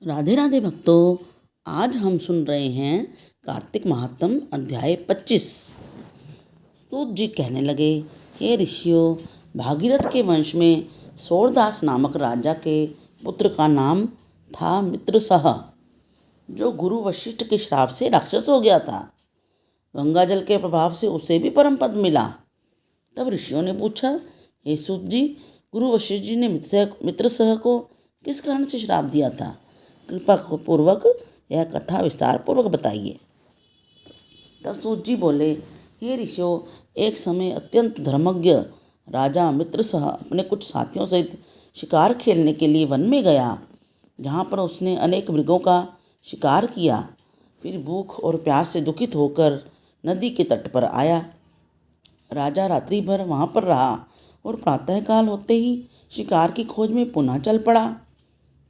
राधे राधे भक्तों। आज हम सुन रहे हैं कार्तिक महात्म अध्याय 25। सूत जी कहने लगे, हे ऋषियों, भागीरथ के वंश में सूरदास नामक राजा के पुत्र का नाम था मित्रसह, जो गुरु वशिष्ठ के श्राप से राक्षस हो गया था। गंगा जल के प्रभाव से उसे भी परम पद मिला। तब ऋषियों ने पूछा, हे सूत जी, गुरु वशिष्ठ जी ने मित्रसह को किस कारण से श्राप दिया था? कृपा पूर्वक यह कथा विस्तार पूर्वक बताइए। तब सूत जी बोले, हे ऋषियों, एक समय अत्यंत धर्मज्ञ राजा मित्रसह अपने कुछ साथियों सहित शिकार खेलने के लिए वन में गया, जहाँ पर उसने अनेक मृगों का शिकार किया। फिर भूख और प्यास से दुखित होकर नदी के तट पर आया। राजा रात्रि भर वहाँ पर रहा और प्रातःकाल होते ही शिकार की खोज में पुनः चल पड़ा।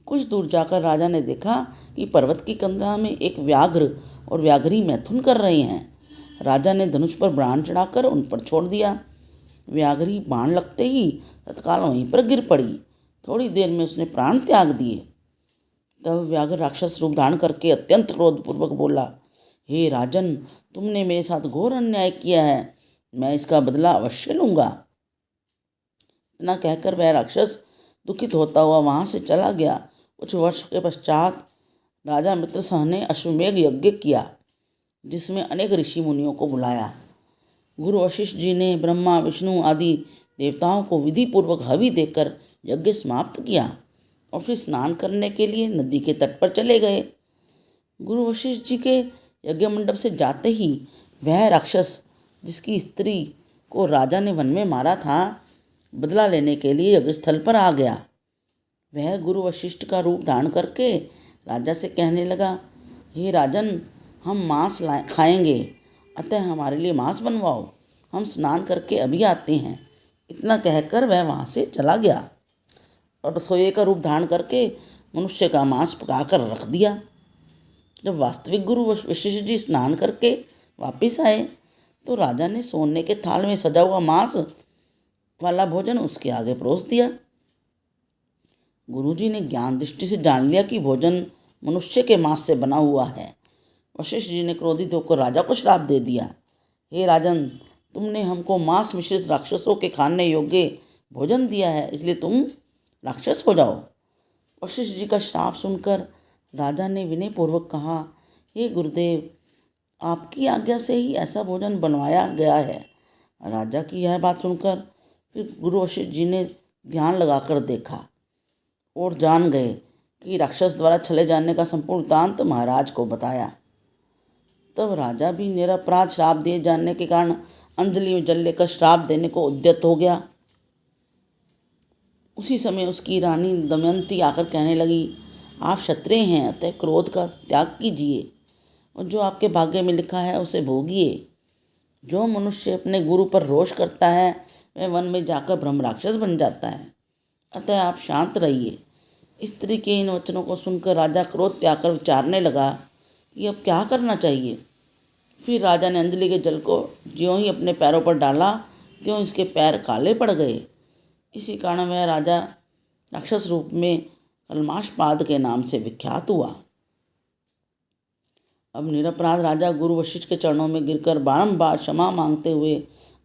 कुछ दूर जाकर राजा ने देखा कि पर्वत की कंदरा में एक व्याघ्र और व्याघ्री मैथुन कर रहे हैं। राजा ने धनुष पर बाण चढ़ाकर उन पर छोड़ दिया। व्याघ्री बाण लगते ही तत्काल वहीं पर गिर पड़ी। थोड़ी देर में उसने प्राण त्याग दिए। तब व्याघ्र राक्षस रूप धारण करके अत्यंत क्रोधपूर्वक बोला, हे राजन, तुमने मेरे साथ घोर अन्याय किया है, मैं इसका बदला अवश्य लूँगा। इतना कहकर वह राक्षस दुखित होता हुआ वहाँ से चला गया। कुछ वर्ष के पश्चात राजा मित्रसह ने अश्वमेध यज्ञ किया, जिसमें अनेक ऋषि मुनियों को बुलाया। गुरु वशिष्ठ जी ने ब्रह्मा विष्णु आदि देवताओं को विधि पूर्वक हवि देकर यज्ञ समाप्त किया और फिर स्नान करने के लिए नदी के तट पर चले गए। गुरु वशिष्ठ जी के यज्ञ मंडप से जाते ही वह राक्षस, जिसकी स्त्री को राजा ने वन में मारा था, बदला लेने के लिए यज्ञ स्थल पर आ गया। वह गुरु वशिष्ठ का रूप धारण करके राजा से कहने लगा, हे राजन, हम मांस खाएंगे, अतः हमारे लिए मांस बनवाओ, हम स्नान करके अभी आते हैं। इतना कहकर वह वहाँ से चला गया और रसोई का रूप धारण करके मनुष्य का मांस पकाकर रख दिया। जब वास्तविक गुरु वशिष्ठ जी स्नान करके वापस आए तो राजा ने सोने के थाल में सजा हुआ मांस वाला भोजन उसके आगे परोस दिया। गुरुजी ने ज्ञान दृष्टि से जान लिया कि भोजन मनुष्य के मांस से बना हुआ है। वशिष्ठ जी ने क्रोधित होकर राजा को श्राप दे दिया, हे राजन, तुमने हमको मांस मिश्रित राक्षसों के खाने योग्य भोजन दिया है, इसलिए तुम राक्षस हो जाओ। वशिष्ठ जी का श्राप सुनकर राजा ने विनय पूर्वक कहा, हे गुरुदेव, आपकी आज्ञा से ही ऐसा भोजन बनवाया गया है। राजा की यह बात सुनकर फिर गुरु वशिष्ठ जी ने ध्यान लगाकर देखा और जान गए कि राक्षस द्वारा छले जाने का संपूर्ण वृत्तांत महाराज को बताया। तब राजा भी निरपराध श्राप दिए जाने के कारण अंजलि में जल लेकर श्राप देने को उद्यत हो गया। उसी समय उसकी रानी दमयंती आकर कहने लगी, आप क्षत्रिय हैं, अतः क्रोध का त्याग कीजिए और जो आपके भाग्य में लिखा है उसे भोगिए। जो मनुष्य अपने गुरु पर रोष करता है वह वन में जाकर ब्रह्म राक्षस बन जाता है, अतः आप शांत रहिए। स्त्री के इन वचनों को सुनकर राजा क्रोध त्याग कर विचारने लगा कि अब क्या करना चाहिए। फिर राजा ने अंजलि के जल को ज्यों ही अपने पैरों पर डाला त्यों इसके पैर काले पड़ गए। इसी कारण वह राजा राक्षस रूप में कलमाशपाद के नाम से विख्यात हुआ। अब निरपराध राजा गुरु वशिष्ठ के चरणों में गिरकर बारंबार क्षमा मांगते हुए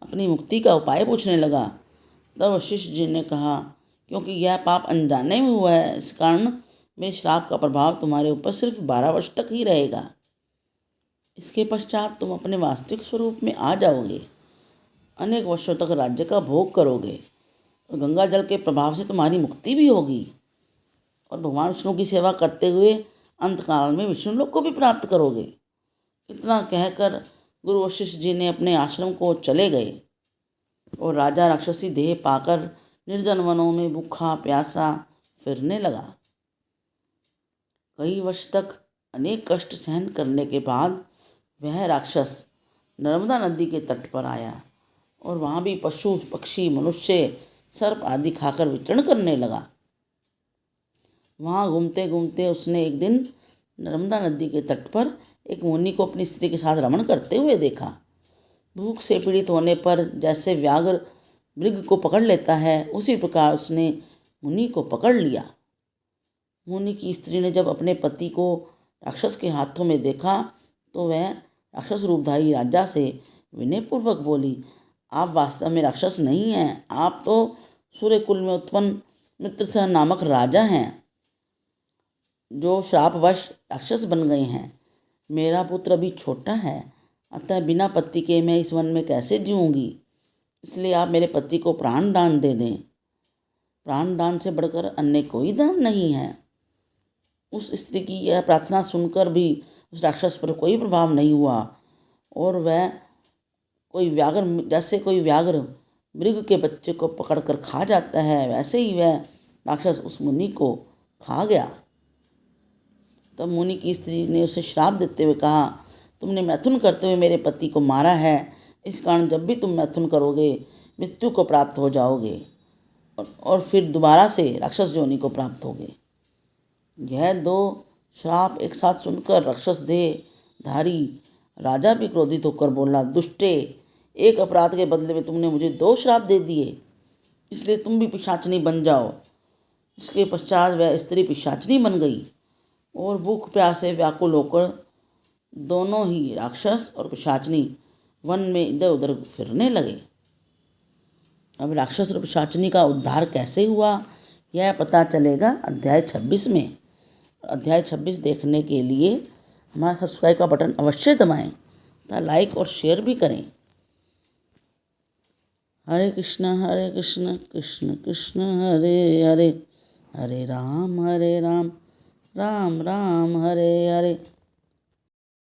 अपनी मुक्ति का उपाय पूछने लगा। तब वशिष्ठ जी ने कहा, क्योंकि यह पाप अनजाने में हुआ है, इस कारण मेरे श्राप का प्रभाव तुम्हारे ऊपर सिर्फ 12 वर्ष तक ही रहेगा। इसके पश्चात तुम अपने वास्तविक स्वरूप में आ जाओगे, अनेक वर्षों तक राज्य का भोग करोगे और गंगा जल के प्रभाव से तुम्हारी मुक्ति भी होगी और भगवान विष्णु की सेवा करते हुए अंतकाल में विष्णु लोक को भी प्राप्त करोगे। इतना कहकर गुरु वशिष्ठ जी ने अपने आश्रम को चले गए और राजा राक्षसी देह पाकर निर्जन वनों में भूखा प्यासा फिरने लगा। कई वर्ष तक अनेक कष्ट सहन करने के बाद वह राक्षस नर्मदा नदी के तट पर आया और वहाँ भी पशु पक्षी मनुष्य सर्प आदि खाकर विचरण करने लगा। वहाँ घूमते घूमते उसने एक दिन नर्मदा नदी के तट पर एक मुनि को अपनी स्त्री के साथ रमण करते हुए देखा। भूख से पीड़ित होने पर जैसे व्याघ्र मृग को पकड़ लेता है, उसी प्रकार उसने मुनि को पकड़ लिया। मुनि की स्त्री ने जब अपने पति को राक्षस के हाथों में देखा तो वह राक्षस रूपधारी राजा से विनयपूर्वक बोली, आप वास्तव में राक्षस नहीं हैं, आप तो सूर्य कुल में उत्पन्न मित्रसेन नामक राजा हैं जो श्रापवश राक्षस बन गए हैं। मेरा पुत्र अभी छोटा है, अतः बिना पति के मैं इस वन में कैसे जीऊँगी, इसलिए आप मेरे पति को प्राण दान दे दें। प्राण दान से बढ़कर अन्य कोई दान नहीं है। उस स्त्री की यह प्रार्थना सुनकर भी उस राक्षस पर कोई प्रभाव नहीं हुआ और वह जैसे कोई व्याघ्र मृग के बच्चे को पकड़कर खा जाता है, वैसे ही वह राक्षस उस मुनि को खा गया। तब मुनि की स्त्री ने उसे श्राप देते हुए कहा, तुमने मैथुन करते हुए मेरे पति को मारा है, इस कारण जब भी तुम मैथुन करोगे मृत्यु को प्राप्त हो जाओगे और फिर दोबारा से राक्षस योनि को प्राप्त होगे। यह दो श्राप एक साथ सुनकर राक्षस देह धारी राजा भी क्रोधित होकर बोला, दुष्टे, एक अपराध के बदले में तुमने मुझे 2 श्राप दे दिए, इसलिए तुम भी पिशाचनी बन जाओ। इसके पश्चात वह स्त्री पिशाचनी बन गई और भूख प्यास से व्याकुल होकर दोनों ही राक्षस और पिशाचनी वन में इधर उधर फिरने लगे। अब राक्षस और पिशाचनी का उद्धार कैसे हुआ यह पता चलेगा अध्याय 26 में। अध्याय 26 देखने के लिए हमारा सब्सक्राइब का बटन अवश्य दबाएं तथा लाइक और शेयर भी करें। हरे कृष्ण कृष्ण कृष्ण हरे हरे, हरे राम राम राम हरे हरे।